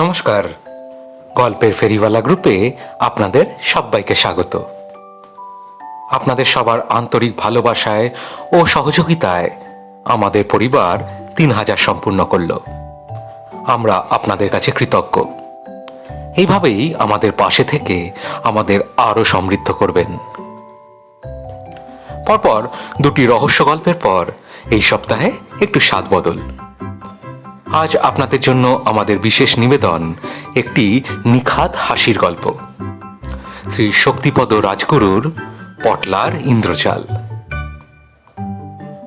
নমস্কার, গল্পের ফেরিওয়ালা গ্রুপে আপনাদের সবাইকে স্বাগত। আপনাদের সবার আন্তরিক ভালোবাসায় ও সহযোগিতায় আমাদের পরিবার 3000 সম্পূর্ণ করল। আমরা আপনাদের কাছে কৃতজ্ঞ। এইভাবেই আমাদের পাশে থেকে আমাদের আরও সমৃদ্ধ করবেন। পরপর দুটি রহস্য গল্পের পর এই সপ্তাহে একটু স্বাদ বদল। আজ আপনাদের জন্য আমাদের বিশেষ নিবেদন একটি নিখাদ হাসির গল্প, শ্রী শক্তিপদ রাজগুরুর পটলার ইন্দ্রজাল।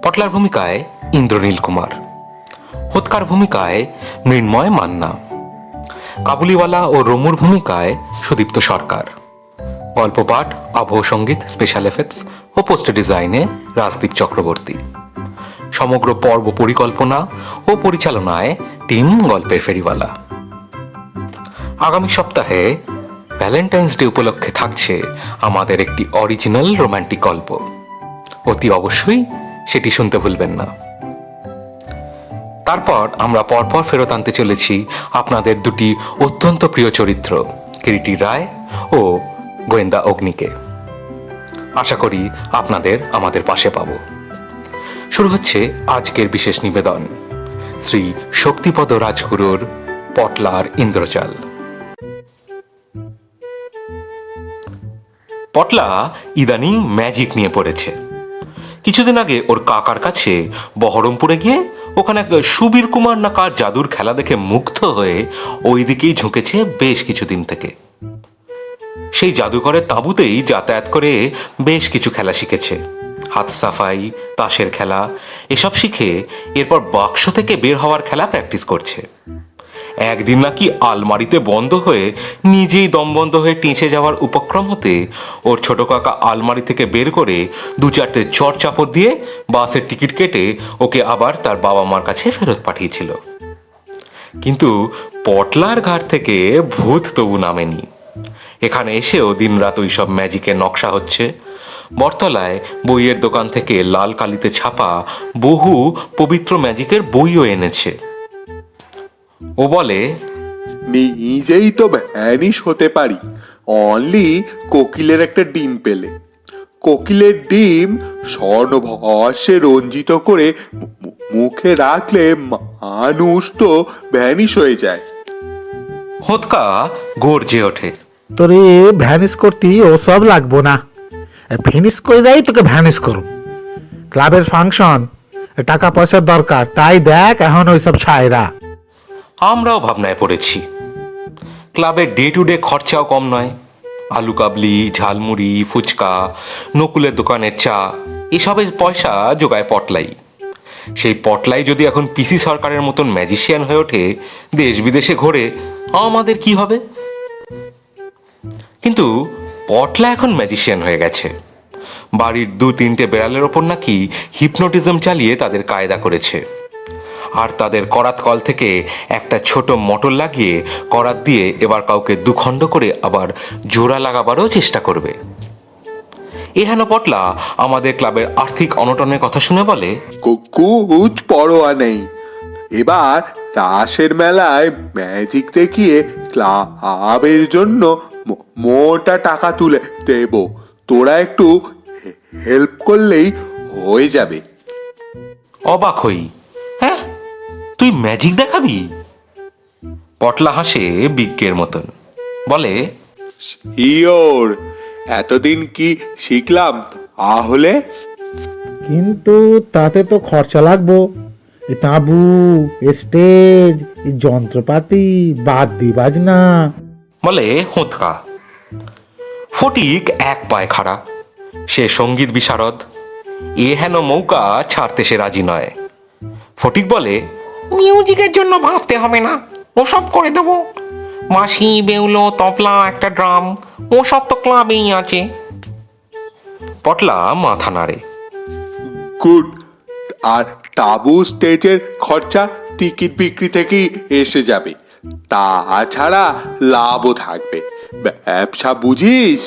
পটলার ভূমিকায় ইন্দ্রনীল কুমার, হোতকার ভূমিকায় মৃন্ময় মান্না, কাবুলিওয়ালা ও রমুর ভূমিকায় সুদীপ্ত সরকার। গল্প পাঠ, আবহ সঙ্গীত, স্পেশাল এফেক্টস ও পোস্টার ডিজাইনে রাজদীপ চক্রবর্তী। সমগ্র পর্ব পরিকল্পনা ও পরিচালনায় টিম গল্পের ফেরিওয়ালা। আগামী সপ্তাহে ভ্যালেন্টাইন্স ডে উপলক্ষে থাকছে আমাদের একটি অরিজিনাল রোমান্টিক গল্প। অতি অবশ্যই সেটি শুনতে ভুলবেন না। তারপর আমরা পরপর ফেরত আনতে চলেছি আপনাদের দুটি অত্যন্ত প্রিয় চরিত্র, কিরিটি রায় ও গোয়েন্দা অগ্নিকে। আশা করি আপনাদের আমাদের পাশে পাবো। শুরু হচ্ছে আজকের বিশেষ নিবেদন, শ্রী শক্তিপদ রাজগুরুর পটলার ইন্দ্রজাল। পটলা ইদানিং ম্যাজিক নিয়ে পড়েছে। কিছুদিন আগে ওর কাকার কাছে বহরমপুরে গিয়ে ওখানে এক সুবীর কুমার না কার জাদুর খেলা দেখে মুগ্ধ হয়ে ওই দিকেই ঝুঁকেছে বেশ কিছুদিন থেকে। সেই জাদুঘরের তাঁবুতেই যাতায়াত করে বেশ কিছু খেলা শিখেছে। হাত সাফাই, তাসের খেলা এসব শিখে এরপর বাক্স থেকে বের হওয়ার খেলা প্র্যাকটিস করছে। একদিন নাকি আলমারিতে বন্ধ হয়ে নিজেই দমবন্ধ হয়ে টিঁচে যাওয়ার উপক্রম হতে ওর ছোট কাকা আলমারি থেকে বের করে 2-4টে চট চাপড় দিয়ে বাসের টিকিট কেটে ওকে আবার তার বাবা মার কাছে ফেরত পাঠিয়েছিল। কিন্তু পটলার ঘাট থেকে ভূত তবু নামেনি। এখানে এসেও দিনরাত ওই সব ম্যাজিকের নকশা হচ্ছে। বটতলায় বইয়ের দোকান থেকে লাল কালিতে ছাপা বহু পবিত্র ম্যাজিকের বইও এনেছে। ও বলে, নিজেই তো ভ্যানিশ হতে পারি অনলি কোকিলের একটা ডিম পেলে। কোকিলের ডিম স্বর্ণভস্যে রঞ্জিত করে মুখে রাখলে মানুষ তো ভ্যানিশ হয়ে যায়। হোতকা গর্জে ওঠে, তোরে ভ্যানিশ করতে ওসব লাগবো না, ফিনিশ করে দেয় তোকে ভ্যানিশ করুন। ক্লাবের ফাংশন, টাকা পয়সার দরকার, তাই দেখ এখন ওইসব ছায়রা। আমরাও ভাবনায় পড়েছি। ক্লাবের ডে টু ডে খরচাও কম নয়। আলু কাবলি, ঝালমুড়ি, ফুচকা, নকুলের দোকানের চা এসবের পয়সা জোগায় পটলাই। সেই পটলাই যদি এখন পিসি সরকারের মতন ম্যাজিশিয়ান হয়ে ওঠে, দেশ বিদেশে ঘোরে, আমাদের কি হবে? কিন্তু পটলা এখন ম্যাজিশিয়ান হয়ে গেছে। বাড়ির 2-3টে বেড়ালের ওপর নাকি হিপনোটিজম চালিয়ে তাদের কায়দা করেছে। আর তাদের করাত কল থেকে একটা ছোট মোটর লাগিয়ে করাত দিয়ে এবার কাউকে দুখণ্ড করে আবার জোড়া লাগাবারও চেষ্টা করবে। এহেন পটলা আমাদের ক্লাবের আর্থিক অনটনের কথা শুনে বলে, কুচ পরোয়া নেই, এবার তাসের মেলায় ম্যাজিক দেখিয়ে ক্লাবের জন্য মোটা টাকা তুলে দেব, তোরা একটু হেল্প করলেই হয়ে যাবে। অবাক হই, হ্যাঁ তুই ম্যাজিক দেখাবি? পটলা হাসে বিজ্ঞের মতন, বলে, শিওর, এতদিন কি শিখলাম তাহলে? কিন্তু তাতে তো খরচা লাগবো, এ তাঁবু, স্টেজ, যন্ত্রপাতি, বাদ্যি বাজনা। বলে হোঁতকা। ফটিক এক পায়ে খাড়া, সে সঙ্গীত বিশারদ। এ হেন মৌকা ছাড়তে সে রাজি নয়। ফটিক বলে, মিউজিকের জন্য ভাবতে হবে না, ওসব করে দেবো। বাঁশি, বেউলো, তবলা, একটা ড্রাম, ওসব তো ক্লাবেই আছে। পটলা মাথা নাড়ে, গুড। আর তাবু স্টেজের খরচা টিকিট বিক্রি থেকেই এসে যাবে, তাছাড়া লাভও থাকবে। ব্যবসা বুঝিস?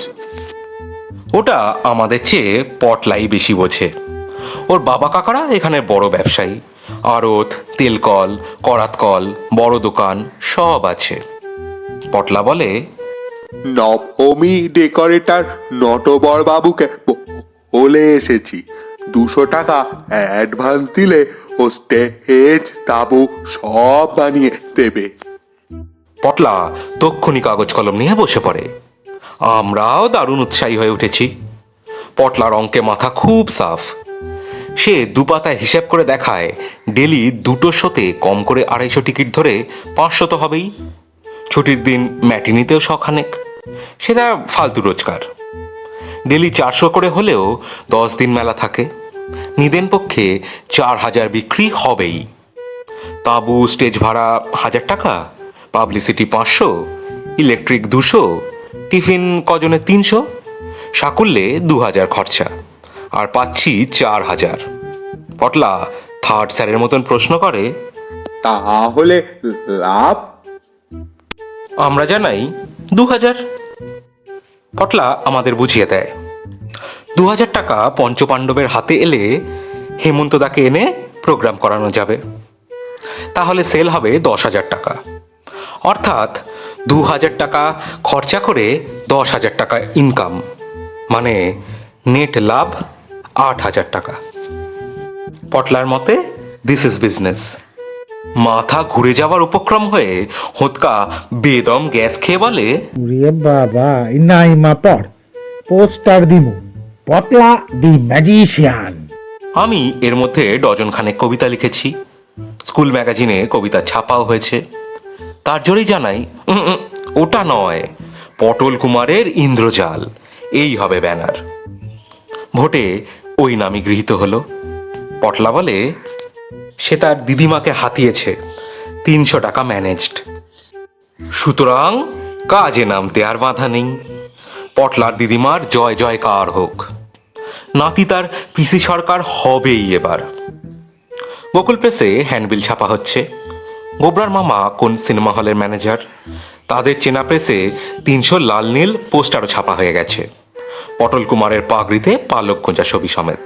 ওটা আমাদের চেয়ে পটলাই বেশি বোঝে। ওর বাবা কাকারা এখানে বড় ব্যবসায়ী, আড়ত, তেলকল, করাতকল, বড় দোকান সব আছে। পটলা বলে, নবমী ডেকোরেটর নটবর বাবুকে বলে এসেছি 200 টাকা অ্যাডভান্স দিলে ও স্টেজ তাবু সব বানিয়ে দেবে। পটলা তক্ষুনি কাগজ কলম নিয়ে বসে পড়ে। আমরাও দারুণ উৎসাহী হয়ে উঠেছি। পটলার অঙ্কে মাথা খুব সাফ। সে দুপাতায় হিসেব করে দেখায় ডেলি 2টো শোতে কম করে 250 টিকিট ধরে 500 তো হবেই। ছুটির দিন ম্যাটিনিতেও শখানেক, সেটা ফালতু রোজগার। ডেলি 400 করে হলেও 10 দিন মেলা থাকে, নিদেন পক্ষে 4000 বিক্রি হবেই। তাঁবু স্টেজ ভাড়া 1000 টাকা, পাবলিসিটি 500, ইলেকট্রিক 200, টিফিন কজনে 300, সাকুল্যে 2000 খরচা, আর পাচ্ছি 4000। পটলা থার্ড স্যারের মতন প্রশ্ন করে, তাহলে লাভ? আমরা জানাই 2000। পটলা আমাদের বুঝিয়ে দেয় 2000 টাকা পঞ্চপাণ্ডবের হাতে এলে হেমন্তদাকে এনে প্রোগ্রাম করানো যাবে, তাহলে সেল হবে 10,000 টাকা। অর্থাৎ 2000 টাকা খরচা করে 10,000 টাকা ইনকাম, মানে নেট লাভ 8,000 টাকা। পটলার মতে দিস ইজ বিজনেস। মাথা ঘুরে যাওয়ার উপক্রম হয়ে হোতকা বেদম গ্যাস খেয়ে বলে, ওরে বাবা, নাই মা পড়, পোস্টার দিমু, পটলা দি ম্যাজিশিয়ান। আমি এর মধ্যে ডজনখানেক কবিতা লিখেছি, স্কুল ম্যাগাজিনে কবিতা ছাপাও হয়েছে। তার জোরেই জানাই, ওটা নয়, পটল কুমারের ইন্দ্রজাল, এই হবে ব্যানার। ভোটে ওই নামই গৃহীত হলো। পটলা বলে, সে তার দিদিমাকে হাতিয়েছে, 300 টাকা ম্যানেজড। সুতরাং কাজে নামতে আর বাধা নেই। পটলার দিদিমার জয় জয়কার হোক। নাতি তার পিসি সরকার হবেই এবার। গোকুল প্রেসে হ্যান্ডবিল ছাপা হচ্ছে। গোবরার মামা কোন সিনেমা হলের ম্যানেজার, তাদের চেনা প্রেসে 300 লাল নীল পোস্টারও ছাপা হয়ে গেছে, পটল কুমারের পাগড়িতে পালক গোঁজা ছবি সমেত।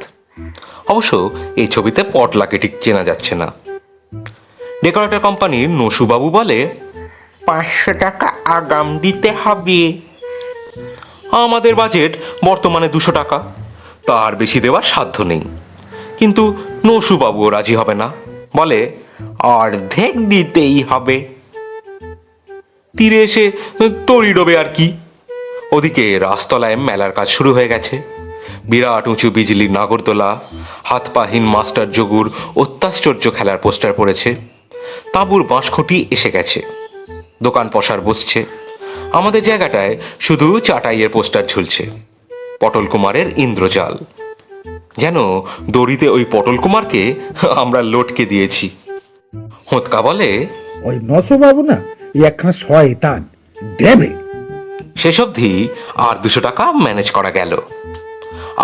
অবশ্য এই ছবিতে পটলাকে ঠিক চেনা যাচ্ছে না। ডেকোরেটর কোম্পানির নসুবাবু বলে, 500 টাকা আগাম দিতে হবে। আমাদের বাজেট বর্তমানে 200 টাকা, তার বেশি দেওয়ার সাধ্য নেই। কিন্তু নসুবাবুও রাজি হবে না, বলে অর্ধেক দিতেই হবে। তীরে এসে তড়ি ডোবে আর কি। ওদিকে রাস্তলায় মেলার কাজ শুরু হয়ে গেছে। বিরাট উঁচু বিজলির নাগরদোলা, হাত পাহীন মাস্টার যোগুর অত্যাশ্চর্য খেলার পোস্টার পড়েছে। তাঁবুর বাঁশখুঁটি এসে গেছে, দোকান পসার বসছে। আমাদের জায়গাটায় শুধু চাটাইয়ের পোস্টার ঝুলছে, পটল কুমারের ইন্দ্রজাল। যেন দড়িতে ওই পটল কুমারকে আমরা লটকে দিয়েছি। হোঁতকা বলে, ওই নসবাবু না, এই একখানা শয়তান দেবে। শেষ অবধি আর 200 টাকা ম্যানেজ করা গেল।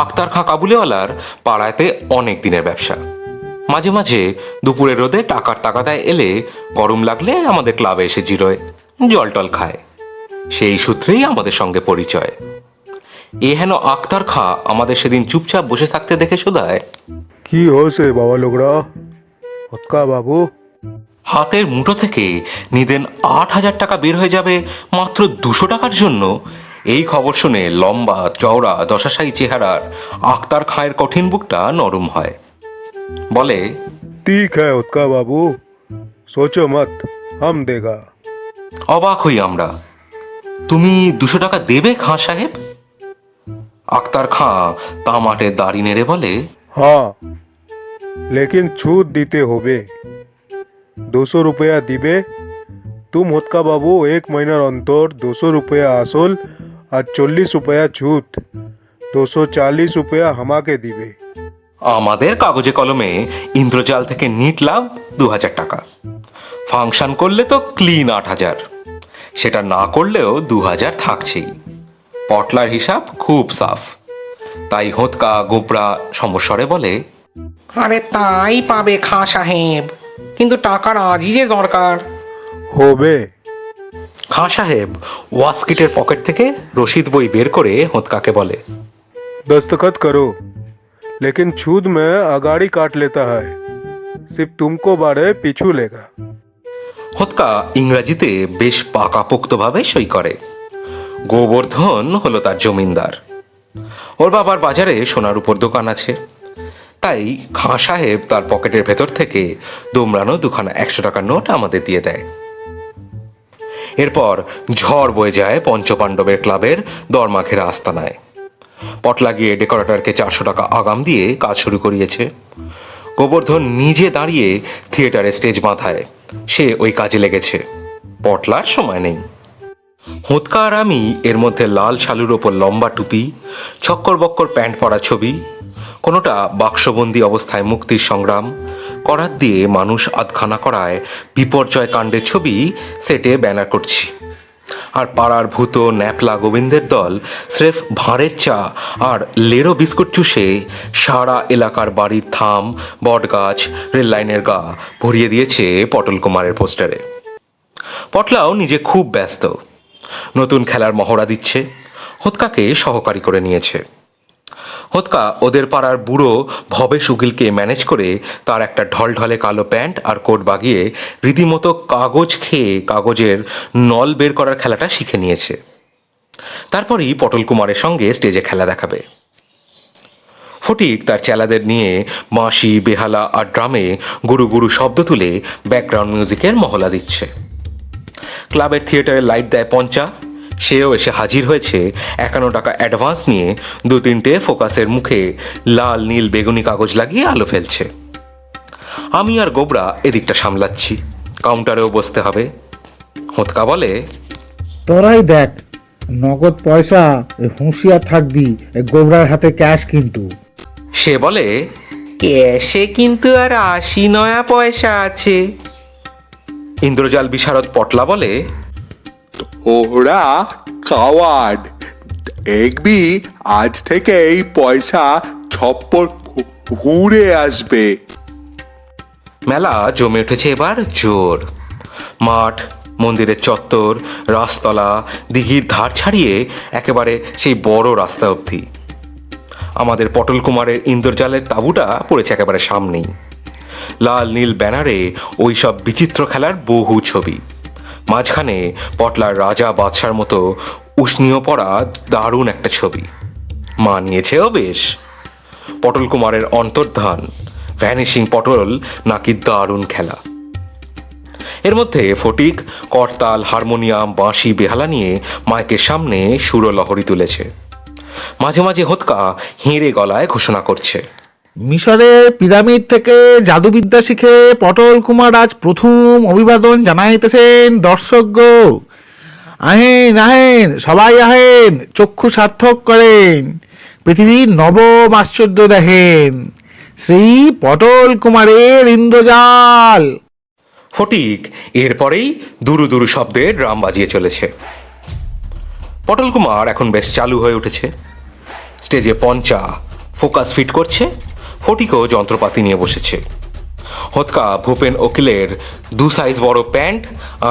আক্তার খাঁ কাবুলিওয়ালার পাড়াতে অনেক দিনের ব্যবসা। মাঝে মাঝে দুপুরের রোদে টাকার তাগাদায় এলে গরম লাগলে আমাদের ক্লাবে এসে জিরোয়, জল টল খায়। সেই সূত্রেই আমাদের সঙ্গে পরিচয়। এ হেন আক্তার খাঁ আমাদের সেদিন চুপচাপ বসে থাকতে দেখে শোধায়, কি হয়েছে বাবা লোকরা? হতকা বাবু, হাতের মুঠো থেকে নিদেন 8,000 টাকা বের হয়ে যাবে মাত্র 200 টাকার জন্য। এই খবর শুনে লম্বা চওড়া দশাশায়ী চেহারার আক্তার খাঁয়ের কঠিন বুকটা নরম হয়। বলে, ठीक है हतका बाबू, सोचो मत, हम देगा। অবাক হই আমরা। তুমি 200 টাকা দেবে খাঁ সাহেব? আক্তার খাঁ তামাটে দাড়ি নেড়ে বলে, हाँ, लेकिन छूट दीते होबे। 200 रुपया दिबे तुम हतका बाबू, 1 महीनार अंतर 200 रुपया आसल और 40 रुपया छूट, 240 रुपया हमाके दिबे। আমাদের কাগজে কলমে ইন্দ্রজাল থেকে নিট লাভ 2000 টাকা। ফাংশন করলে তো ক্লিন 8000, সেটা না করলেও 2000 থাকছেই। পটলার হিসাব খুব সাফ। তাই হোঁতকা গোবরা সমস্বরে বলে, আরে তাই পাবে খাঁ সাহেব, কিন্তু টাকার আজই যে দরকার। होबे। খাঁ সাহেব ওয়াস্কিটের পকেট থেকে রসিদ বই বের করে হোঁতকাকে বলে, दस्तखत करो, लेकिन छूद में अगाड़ी काट लेता है, सिर्फ तुमको बारे पीछू लेगा। হোৎকা ইংরাজিতে বেশ পাকাপোক্তভাবে সই করে। গোবর্ধন হলো তার জমিনদার। ওর বাবার বাজারে সোনার উপর দোকান আছে, তাই খাঁ সাহেব তার পকেটের ভেতর থেকে দোমড়ানো দুখানা 100 টাকার নোট আমাদের দিয়ে দেয়। এরপর ঝড় বয়ে যায় পঞ্চপাণ্ডবের ক্লাবের দরমাঘেরা আস্তানায়। পটলা গিয়ে ডেকোরেটরকে 400 টাকা আগাম দিয়ে কাজ শুরু করিয়েছে। গোবর্ধন নিজে দাঁড়িয়ে থিয়েটারে স্টেজ বাঁধায়, সে ওই কাজে লেগেছে। পটলার সময় নেই। হোৎকা আর আমি এর মধ্যে লাল শালুর ওপর লম্বা টুপি, ছক্কর বক্কর প্যান্ট পরা ছবি, কোনোটা বাক্সবন্দি অবস্থায় মুক্তির সংগ্রাম, করাত দিয়ে মানুষ আধখানা করায় বিপর্যয় কাণ্ডের ছবি সেটে ব্যানার করছি। আর পাড়ার ভূত ন্যাপলা গোবিন্দের দল স্রেফ ভাঁড়ের চা আর লেরো বিস্কুট চুষে সারা এলাকার বাড়ির থাম, বটগাছ, রেল লাইনের গা ভরিয়ে দিয়েছে পটল কুমারের পোস্টারে। পটলাও নিজে খুব ব্যস্ত, নতুন খেলার মহড়া দিচ্ছে, হোৎকাকে সহকারী করে নিয়েছে। হোৎকা ওদের পাড়ার বুড়ো ভবেশ উকিলকে ম্যানেজ করে তার একটা ঢলঢলে কালো প্যান্ট আর কোট বাগিয়ে রীতিমতো কাগজ খেয়ে কাগজের নল বের করার খেলাটা শিখে নিয়েছে। তারপরই পটল কুমারের সঙ্গে স্টেজে খেলা দেখাবে। ফটিক তার চেলাদের নিয়ে বাঁশি, বেহালা আর ড্রামে গুরু গুরু শব্দ তুলে ব্যাকগ্রাউন্ড মিউজিকের মহলা দিচ্ছে। ক্লাবের থিয়েটারে লাইট দেয় পঞ্চা, সেও এসে হাজির হয়েছে 51 টাকা অ্যাডভান্স নিয়ে 2-3টে ফোকাসের মুখে লাল নীল বেগুনি কাগজ লাগিয়ে আলো ফেলছে। আমি আর গোবরা এদিকটা সামলাচ্ছি, কাউন্টারেও বসতে হবে। হোৎকা বলে, তোরাই দেখ, নগদ পয়সা হুঁশিয়ার থাকবি, গোবরার হাতে ক্যাশ কিন্তু। সে বলে, ক্যাশে কিন্তু আর 80 নয়া পয়সা আছে। ইন্দ্রজাল বিশারদ পটলা বলে, ওরা কাওয়ার্ড, দেখবি আজ থেকে এই পয়সা ছপ্পর ঘুরে আসবে। মেলা জমে উঠেছে এবার জোর। মাঠ, মন্দিরের চত্বর, রাসতলা, দিঘির ধার ছাড়িয়ে একেবারে সেই বড় রাস্তা অবধি। আমাদের পটল কুমারের ইন্দ্রজালের তাঁবুটা পড়েছে একেবারে সামনেই। লাল নীল ব্যানারে ওই সব বিচিত্র খেলার বহু ছবি। মাঝখানে পটলার রাজা বাদশার মতো উষ্ণীয় পড়া দারুণ একটা ছবি। মানিয়েছেও বেশ। পটল কুমারের অন্তর্ধান, ভ্যানিশিং পটল নাকি দারুণ খেলা। এর মধ্যে ফটিক করতাল, হারমোনিয়াম, বাঁশি, বেহালা নিয়ে মাইকের সামনে সুরলহরী তুলেছে। মাঝে মাঝে হোৎকা হেঁড়ে গলায় ঘোষণা করছে, মিশরের পিরামিড থেকে জাদুবিদ্যা শিখে পটল কুমার আজ প্রথম অভিবাদন জানাইতেছেন দর্শকগণ। আহেন আহেন, সবাই আহেন, চক্ষু সার্থক করেন, পৃথিবীর নবম আশ্চর্য দেখেন, শ্রী পটল কুমারের ইন্দ্রজাল। ফটিক এরপরেই দুরু দুরু শব্দে ড্রাম বাজিয়ে চলেছে। পটল কুমার এখন বেশ চালু হয়ে উঠেছে। স্টেজে পঞ্চা ফোকাস ফিট করছে, ফটিকও যন্ত্রপাতি নিয়ে বসেছে। হোৎকা ভূপেন উকিলের 2 সাইজ বড় প্যান্ট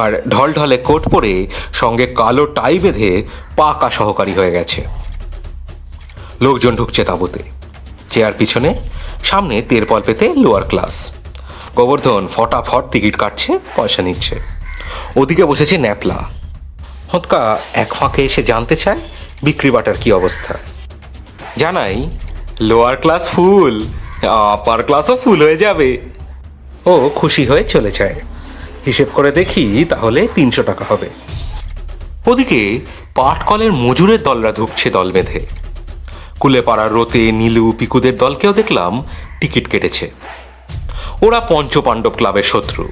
আর ঢলঢলে কোট পরে সঙ্গে কালো টাই বেঁধে পাকা সহকারী হয়ে গেছে। লোকজন ঢুকছে তাঁবুতে। চেয়ার পিছনে, সামনে তেরপল পেতে লোয়ার ক্লাস। গোবর্ধন ফটাফট টিকিট কাটছে, পয়সা নিচ্ছে। ওদিকে বসেছে ন্যাপলা। হোৎকা এক ফাঁকে এসে জানতে চায় বিক্রি বাটার কি অবস্থা। জানাই, লোয়ার ক্লাস ফুল, আপার ক্লাসও ফুল হয়ে যাবে। ও খুশি হয়ে চলে যায়। হিসেব করে দেখি তাহলে 300 টাকা হবে। ওদিকে পাটকলের মজুরের দলরা ঢুকছে দল বেঁধে। কুলেপাড়ার রোতে, নীলু, পিকুদের দলকেও দেখলাম টিকিট কেটেছে। ওরা পঞ্চপাণ্ডব ক্লাবের শত্রু।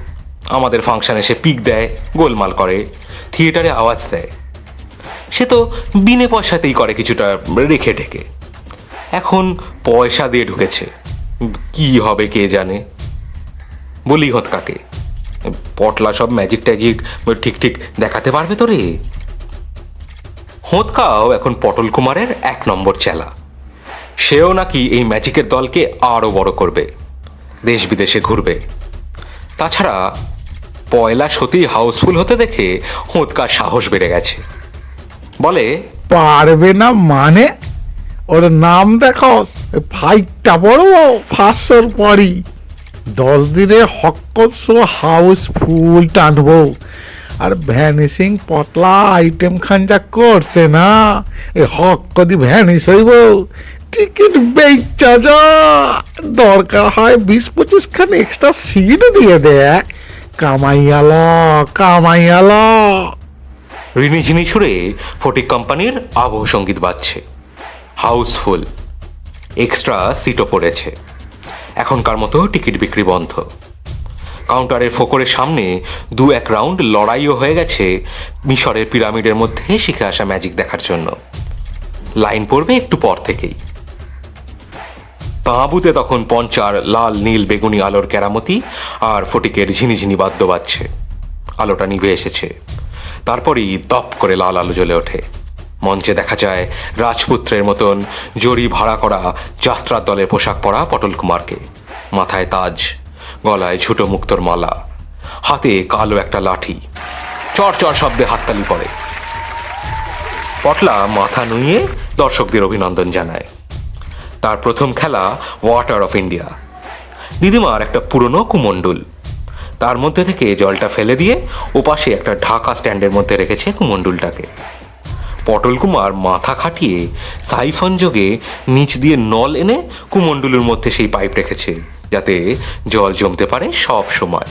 আমাদের ফাংশনে এসে পিক দেয়, গোলমাল করে, থিয়েটারে আওয়াজ দেয়। সে তো বিনে পয়সাতেই করে কিছুটা রেখে ঢেকে। এখন পয়সা দিয়ে ঢুকেছে, কি হবে কে জানে। বলি হোৎকাকে, পটলা সব ম্যাজিক ট্যাজিক ঠিক ঠিক দেখাতে পারবে তো রে। হোৎকাও এখন পটল কুমারের 1 নম্বর চেলা। সেও নাকি এই ম্যাজিকের দলকে আরও বড় করবে, দেশ বিদেশে ঘুরবে। তাছাড়া পয়লা সত্যি হাউসফুল হতে দেখে হোৎকার সাহস বেড়ে গেছে। বলে, পারবে না মানে? ওর নাম দেখো, ফাইটটা বড়, 500 পরই। 10 দিনে হকস হাউসফুল টানবো। আর ভ্যানিসিং পতলা আইটেম খান যা করছে না, এ হক কদি ভ্যানিস হইব। টিকিট বেচা যা, দরকার হয় 20-25 খান এক্সট্রা সিট দিয়ে দেয়। কামাইয়াল কামাইয়াল। রিনিঝিনি সুরে ফটিক কোম্পানির আবহ সঙ্গীত বাজছে। হাউসফুল, এক্সট্রা সিটও পড়েছে। এখনকার মতো টিকিট বিক্রি বন্ধ। কাউন্টারের ফোকরের সামনে 2-1 রাউন্ড লড়াইও হয়ে গেছে মিশরের পিরামিডের মধ্যে শিখে আসা ম্যাজিক দেখার জন্য। লাইন পড়বে একটু পর থেকেই। তাঁবুতে তখন পঞ্চার লাল নীল বেগুনি আলোর কেরামতি আর ফটিকের ঝিনিঝিনি বাদ্য বাজছে। আলোটা নিভে এসেছে, তারপরই দপ করে লাল আলো জ্বলে ওঠে। মঞ্চে দেখা যায় রাজপুত্রের মতন জরি ভাড়া করা যাত্রার দলের পোশাক পরা পটল কুমারকে। মাথায় তাজ, গলায় ছোটো মুক্তোর মালা, হাতে কালো একটা লাঠি। চর চর শব্দে হাততালি পড়ে। পটলা মাথা নুইয়ে দর্শকদের অভিনন্দন জানায়। তার প্রথম খেলা ওয়াটার অফ ইন্ডিয়া। দিদিমার একটা পুরনো কুমণ্ডুল, তার মধ্যে থেকে জলটা ফেলে দিয়ে ওপাশে একটা ঢাকা স্ট্যান্ডের মধ্যে রেখেছে কুমণ্ডুলটাকে। পটল কুমার মাথা খাটিয়ে সাইফন যোগে নিচ দিয়ে নল এনে কুমণ্ডুলের মধ্যে সেই পাইপ রেখেছে, যাতে জল জমতে পারে সব সময়।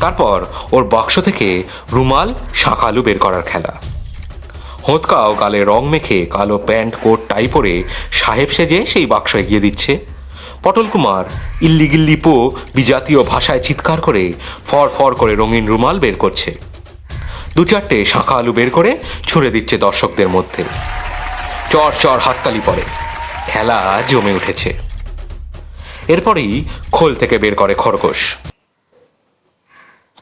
তারপর ওর বাক্স থেকে রুমাল শাঁকালু বের করার খেলা। হোঁতকাও গালে রং মেখে কালো প্যান্ট কোট টাই পরে সাহেব সেজে সেই বাক্স এগিয়ে দিচ্ছে। পটল কুমার ইল্লিগিল্লি পো বিজাতীয় ভাষায় চিৎকার করে ফর ফর করে রঙিন রুমাল বের করছে। 2-4টে শাঁখা আলু বের করে ছুঁড়ে দিচ্ছে দর্শকদের মধ্যে। চর চর হাততালি পড়ে। খেলা জমে উঠেছে। এরপরেই খোল থেকে বের করে খরগোশ।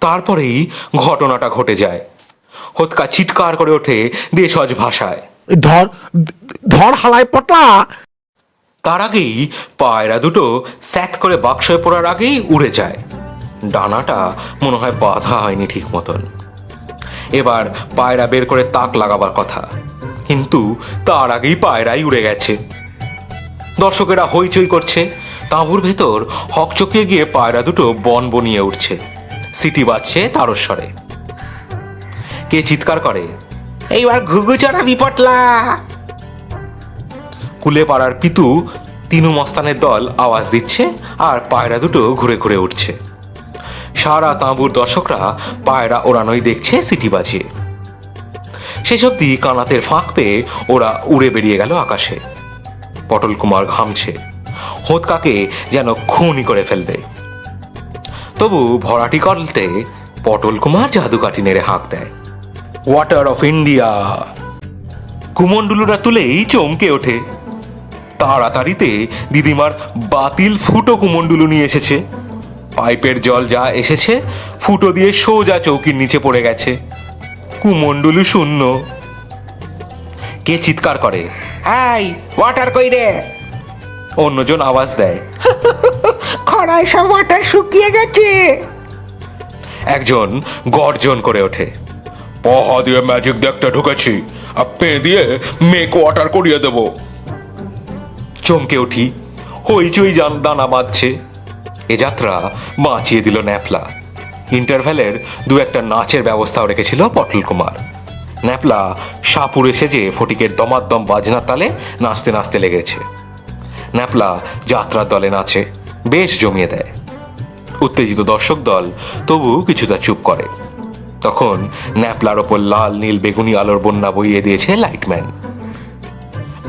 তারপরেই ঘটনাটা ঘটে যায়। হোৎকা চিৎকার করে ওঠে দেশজ ভাষায়, ধর ধর হালাই পটলা। তার আগেই পায়রা দুটো স্যাত করে বাক্সে পড়ার আগেই উড়ে যায়। ডানাটা মনে হয় বাঁধা হয়নি ঠিক মতন। এবার পায়রা বের করে তাক লাগাবার কথা, কিন্তু তার আগেই পায়রাই উড়ে গেছে। দর্শকেরা হইচই করছে। তাঁবুর ভেতর হকচকিয়ে গিয়ে পায়রা দুটো বন বনিয়ে উঠছে। সিটি বাজছে তারস্বরে। কে চিৎকার করে, এইবার ঘুঘু চড়াবি পটলা। কুলে পাড়ার পিতু তিনু মস্তানের দল আওয়াজ দিচ্ছে, আর পায়রা দুটো ঘুরে ঘুরে উঠছে। সারা তাঁবুর দর্শকরা পায়রা ওড়ানোই দেখছে সিটি বাজিয়ে। শেষ অবধি কানাতের ফাঁক পেয়ে ওরা উড়ে বেরিয়ে গেল আকাশে। পটল কুমার ঘামছে, হোঁতকাকে যেন খুনই করে ফেলবে। তবু ভরাটি কলটে পটল কুমার জাদুকাঠি নেড়ে হাঁক দেয়, ওয়াটার অফ ইন্ডিয়া। কুমণ্ডুলুরা তুলেই চমকে ওঠে। তাড়াতাড়িতে দিদিমার বাতিল ফুটো কুমণ্ডুলু নিয়ে এসেছে। পাইপের জল যা এসেছে ফুটো দিয়ে সোজা চৌকির নিচে পড়ে গেছে। কুমণ্ডুলু শূন্য। কে চিৎকার করে, এই ওয়াটার কই রে? অন্যজন আওয়াজ দেয়, খরায় সব ওয়াটার শুকিয়ে গেছে। একজন গর্জন করে ওঠে, পহা দিয়ে ম্যাজিক দেখতে ঢুকেছি, আর পে দিয়ে মেক ওয়াটার করিয়ে দেব। চমকে উঠি, হইচই দানা বাঁধছে। এ যাত্রা বাঁচিয়ে দিল ন্যাপলা। ইন্টারভ্যালের 2-1টা নাচের ব্যবস্থাও রেখেছিল পটল কুমার। ন্যাপলা সাপুরে সেজে ফটিকের দমাদ্দম বাজনার তালে নাচতে নাচতে লেগেছে। ন্যাপলা যাত্রার দলে নাচে, বেশ জমিয়ে দেয়। উত্তেজিত দর্শক দল তবু কিছুটা চুপ করে। তখন ন্যাপলার ওপর লাল নীল বেগুনি আলোর বন্যা বইয়ে দিয়েছে লাইটম্যান।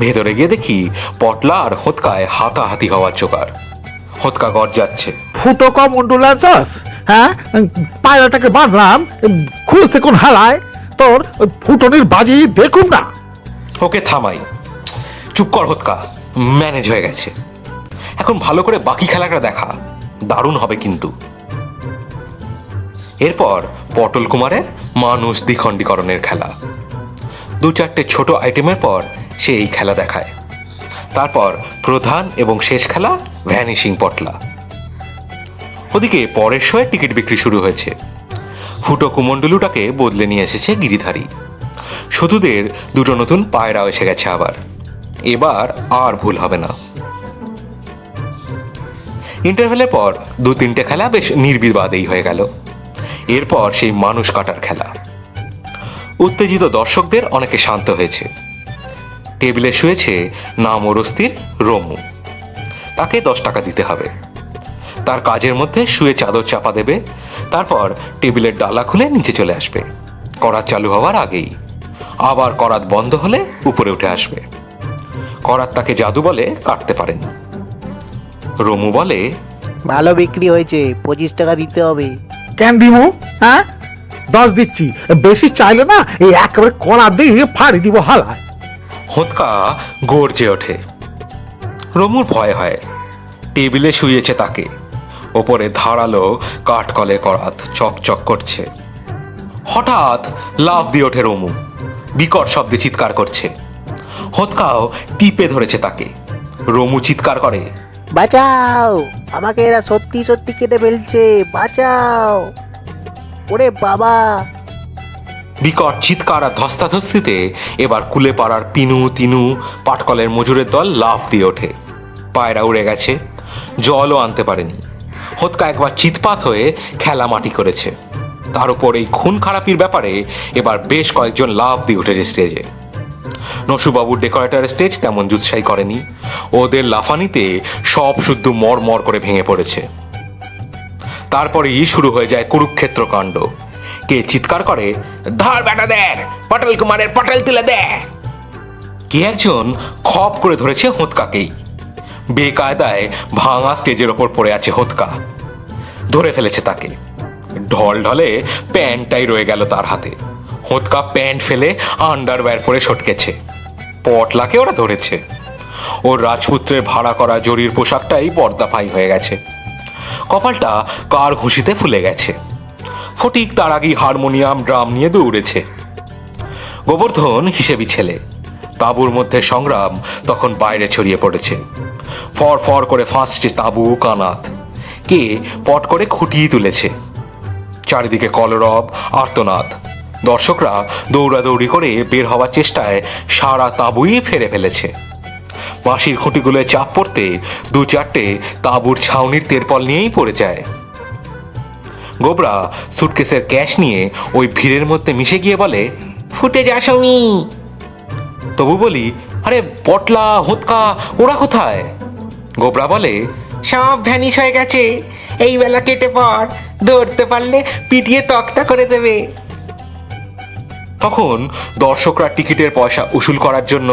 ভেতরে গিয়ে দেখি পটলা আর হোৎকায় হাতাহাতি হওয়ার জোগাড়। হোৎকা গর্জাচ্ছে, ফুটো কম মন্ডুল আছস? হ্যাঁ, পায়রাটাকে বাঁধলাম, খুলছে কোন হালায়? তোর ফুটনির বাজি দেখুন না। ওকে থামাই। চুপ কর হোৎকা, ম্যানেজ হয়ে গেছে। এখন ভালো করে বাকি খেলাটা দেখা, দারুণ হবে কিন্তু। এরপর পটল কুমারের মানুষ দ্বিখণ্ডীকরণের খেলা। 2-4টে ছোট আইটেমের পর সে এই খেলা দেখায়। তারপর প্রধান এবং শেষ খেলা ভ্যানিশিং পটলা। ওদিকে পরের শোয়ে টিকিট বিক্রি শুরু হয়েছে। ফুটো কুমণ্ডলুটাকে বদলে নিয়ে এসেছে গিরিধারী। সতুদের 2টো নতুন পায়রাও এসে গেছে আবার। এবার আর ভুল হবে না। ইন্টারভেলের পর 2-3টে খেলা বেশ নির্বিবাদেই হয়ে গেল। এরপর সেই মানুষ কাটার খেলা। উত্তেজিত দর্শকদের অনেকে শান্ত হয়েছে। টেবিলে শুয়েছে নাম ওরস্তির রমু। তাকে 10 টাকা দিতে হবে। তার কাজের মধ্যে শুয়ে চাদর চাপা দেবে, তারপর টেবিলের ডালা খুলে নিচে চলে আসবে করাত চালু হওয়ার আগেই। আবার করাত বন্ধ হলে উপরে উঠে আসবে। করাত তাকে জাদু বলে কাটতে পারেন। রমু বলে, ভালো বিক্রি হয়েছে, 25 টাকা দিতে হবে। কেন দিমু? হ্যাঁ, 10 দিচ্ছি। বেশি চাইলে না এই একেবারে কলা দিয়ে ফাড়ি দিব হালায়। হোঁতকা গর্জে ওঠে। রমুর ভয় হয়। টেবিলে শুয়েছে তাকে, ওপরে ধারালো কাঠকলে করাত চকচক করছে। হঠাৎ লাফ দিয়ে ওঠে রমু, বিকট শব্দে চিৎকার করছে। হোঁতকাও টিপে ধরেছে তাকে। রমু চিৎকার করে, বাঁচাও, আমাকে এরা সত্যি সত্যি কেটে ফেলছে, বাঁচাও, ওরে বাবা। বিকট চিৎকার আর ধস্তাধস্তিতে এবার কুলে পাড়ার পিনু তিনু পাটকলের মজুরের দল লাফ দিয়ে ওঠে। পায়রা উড়ে গেছে, জলও আনতে পারেনি। হোঁতকা একবার চিৎপাত হয়ে খেলা মাটি করেছে। তার উপর এই খুন খারাপির ব্যাপারে এবার বেশ কয়েকজন লাফ দিয়ে উঠেছে স্টেজে। নসুবাবুর ডেকোরেটর স্টেজ তেমন জুৎসাই করেনি। ওদের লাফানিতে সব শুদ্ধ মর মর করে ভেঙে পড়েছে। তারপরেই শুরু হয়ে যায় কুরুক্ষেত্র কাণ্ড। কে চিৎকার করে, ধর বেটা দে, পটল কুমারের পটল তুলে দে। কে একজন খপ করে ধরেছে হোঁতকাকেই। বেকায়দায় ভাঙা স্টেজের ওপর পড়ে আছে হোঁতকা। ধরে ফেলেছে তাকে। ঢল ঢলে প্যান্টটাই রয়ে গেল তার হাতে। হোঁতকা প্যান্ট ফেলে আন্ডারওয়্যার পরে সটকেছে। পটলাকে ওরা ধরেছে। ওর রাজপুত্রের ভাড়া করা জরির পোশাকটাই পর্দাফাই হয়ে গেছে। কপালটা কার ঘুষিতে ফুলে গেছে। ফটিক তার আগেই হারমোনিয়াম ড্রাম নিয়ে দৌড়েছে। গোবর্ধন হিসেবি ছেলে। তাঁবুর মধ্যে সংগ্রাম তখন বাইরে ছড়িয়ে পড়েছে। ফর ফর করে ফাঁসছে তাঁবু কানাত। কে পট করে খুঁটিয়ে তুলেছে। চারিদিকে কলরব, আর্তনাদ। দর্শকরা দৌড়াদৌড়ি করে বের হওয়ার চেষ্টায় সারা তাঁবুই ফেরে ফেলেছে। বাঁশির খুঁটিগুলোয় চাপ পড়তে 2-4টে তাঁবুর ছাউনির তেরপল নিয়েই পড়ে যায়। গোবরা সুটকেসের ক্যাশ নিয়ে ওই ভিড়ের মধ্যে মিশে গিয়ে বলে, ফুটে যাসনি। তবু বলি, আরে পটলা হোঁতকা ওরা কোথায়? গোবরা বলে, সব ভ্যানিশ হয়ে গেছে। এই বেলা কেটে পড়, ধরতে পারলে পিটিয়ে তক্তা করে দেবে। তখন দর্শকরা টিকিটের পয়সা উসুল করার জন্য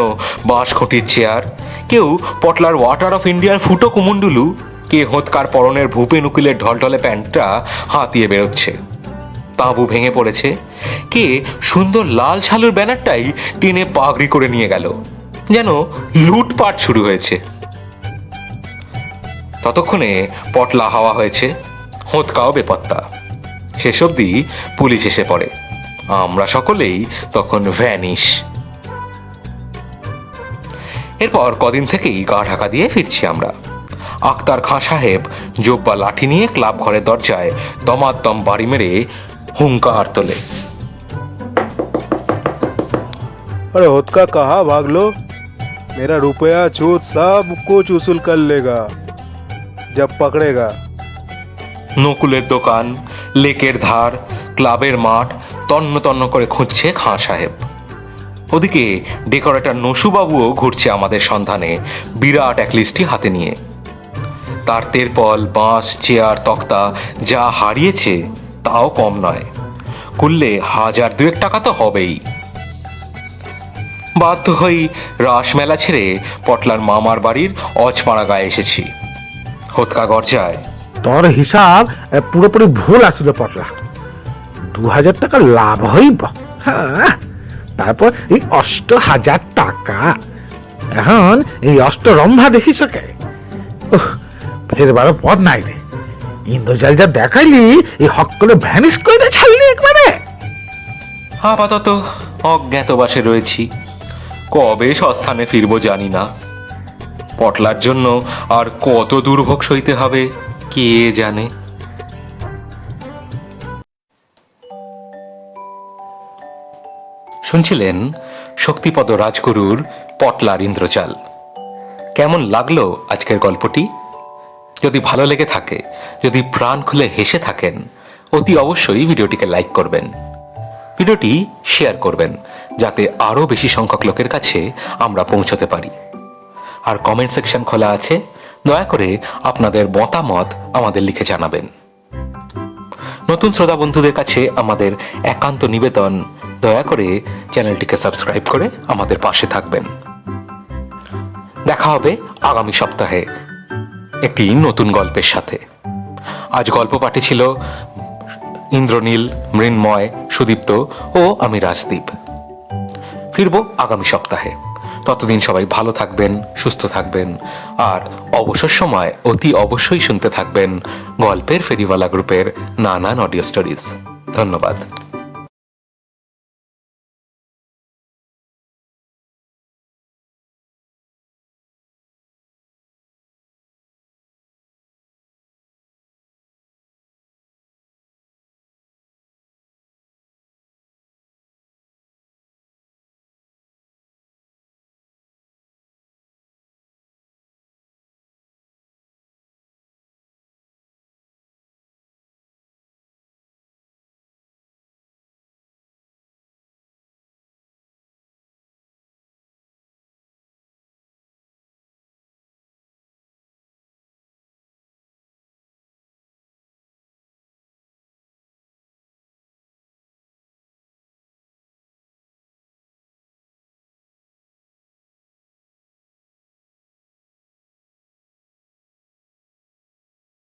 বাঁশ খুঁটির চেয়ার, কেউ পটলার ওয়াটার অফ ইন্ডিয়ার ফুটো কুমুন্ডুলু, কে হোঁতকার পরনের ভূপেন উকিলের ঢলঢলে প্যান্টটা হাতিয়ে বেরোচ্ছে। তাঁবু ভেঙে পড়েছে। কে সুন্দর লাল শালুর ব্যানারটাই টেনে পাগড়ি করে নিয়ে গেল, যেন লুটপাট শুরু হয়েছে। ততক্ষণে পটলা হাওয়া হয়েছে, হোঁতকাও বেপত্তা। শেষ অবধি পুলিশ এসে পড়ে। আমরা সকলেই তখন ভ্যানিশ। এরপর কদিন থেকেই গা ঢাকা দিয়ে ফিরছি আমরা। আক্তার খাঁ সাহেব জোব্বা লাঠি নিয়ে ক্লাব ঘরের দরজায় দমাদম বাড়ি মেরে হুঙ্কার তোলে, अरे होतका कहाँ भाग लो, मेरा रुपया छूट सब कुछ उसूल कर लेगा जब पकड़ेगा। নকুলের দোকান, লেকের ধার, ক্লাবের মাঠ তন্ন তন্ন করে খুঁজছে খাঁ সাহেব। ওদিকে ডেকোরেটর নসুবাবুও ঘুরছে আমাদের সন্ধানে বিরাট এক লিস্টটি হাতে নিয়ে। তার তেরপল, বাঁশ, চেয়ার, তক্তা যা হারিয়েছে তাও কম নয়। করলে 1000-2 টাকা তো হবেই। বাধ্য হই রাসমেলা ছেড়ে পটলার মামার বাড়ির অজপাড়া গায়ে এসেছি। হোঁতকা গর্জায়, তোর হিসাব পুরোপুরি ভুল আসলে পটলা। 2000 টাকা লাভ হইব। হ্যাঁ, তারপর এই 8000 টাকা। এখন এই অষ্টরম্ভা দেখিস কে? ফেরবারও পথ নাই রে। ইন্দ্রজাল যা দেখাইলি, এই হক করে ভ্যানিশ করে ছাড়লি একবারে। আপাতত অজ্ঞাতবাসে রয়েছি। কবে সস্থানে ফিরবো জানি না। পটলার জন্য আর কত দুর্ভোগ সইতে হবে কে জানে। শুনছিলেন শক্তিপদ রাজগুরুর পটলার ইন্দ্রজাল। কেমন লাগলো আজকের গল্পটি? যদি ভালো লেগে থাকে, যদি প্রাণ খুলে হেসে থাকেন, অতি অবশ্যই ভিডিওটিকে লাইক করবেন, ভিডিওটি শেয়ার করবেন, যাতে আরও বেশি সংখ্যক লোকের কাছে আমরা পৌঁছতে পারি। আর কমেন্ট সেকশন খোলা আছে, দয়া করে আপনাদের মতামত আমাদের লিখে জানাবেন। নতুন শ্রোতা বন্ধুদের কাছে আমাদের একান্ত নিবেদন, দয়া করে চ্যানেলটিকে সাবস্ক্রাইব করে আমাদের পাশে থাকবেন। দেখা হবে আগামী সপ্তাহে একটি নতুন গল্পের সাথে। আজ গল্প পাঠে ছিল ইন্দ্রনীল, মৃন্ময়, সুদীপ্ত ও আমি রাজদীপ। ফিরবো আগামী সপ্তাহে। ততদিন সবাই ভালো থাকবেন, সুস্থ থাকবেন, আর অবসর সময় অতি অবশ্যই শুনতে থাকবেন গল্পের ফেরিওয়ালা গ্রুপের নানান অডিও স্টোরিজ। ধন্যবাদ।